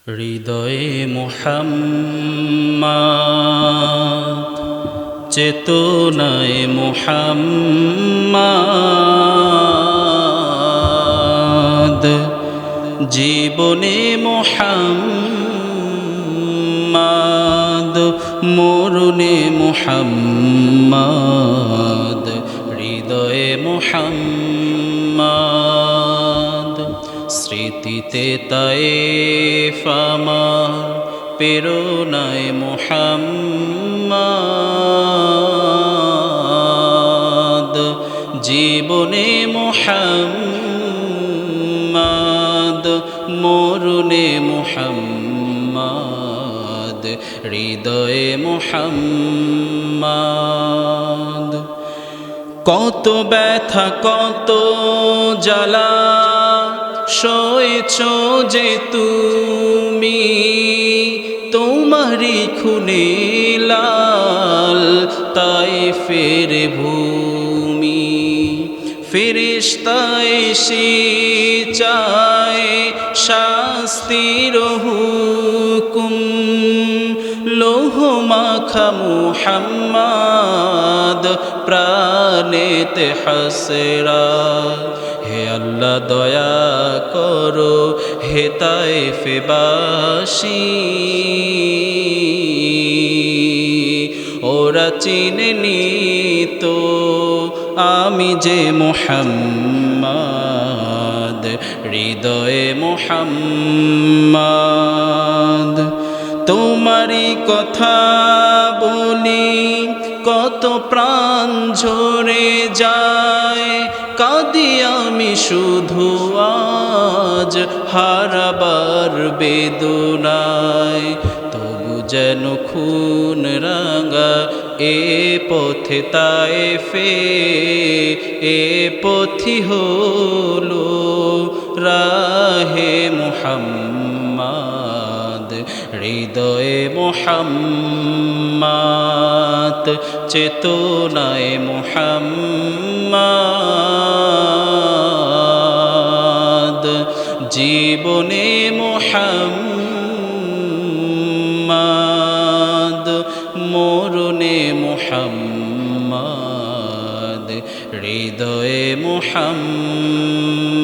হৃদয়ে মুহাম্মাদ, চেতনায় মুহাম্মাদ, জীবনে মুহাম্মাদ, মরণে মুহাম্মাদ। হৃদয়ে মুহাম্মাদ, স্মৃতিতে তায়েফ আমার, প্রেরণায় মুহাম্মাদ, জীবনে মুহাম্মাদ, মরণে মুহাম্মাদ। হৃদয়ে মুহাম্মাদ, কত ব্যথা কত জ্বালা সয়েছ যে তুমি, তোমারই খুনে লাল তায়েফের ভূমি। ফেরেশতা এসে চায় শাস্তির হুকুম, লৌহ মাখা মুহাম্মাদ, প্রাণেতে হাসরাত। হে আল্লাহ দয়া করো, হে তায়েফবাসী, ওরা চিনেনি তো আমি যে মুহাম্মাদ। হৃদয়ে মুহাম্মাদ, তোমারই কথা বলি কত প্রাণ ঝরে যায়, কাঁদি আমি শুধু আজ হারাবার বেদনায়। তবু যেন খুন রাঙা এ পথে তায়েফে, এ পথি হলো রাহে মুহাম্মাদ। হৃদয়ে মুহাম্মাদ, চেতনায় মুহাম্মাদ, জীবনে মুহাম্মাদ, মরণে মুহাম্মাদ। হৃদয়ে মুহাম্মাদ।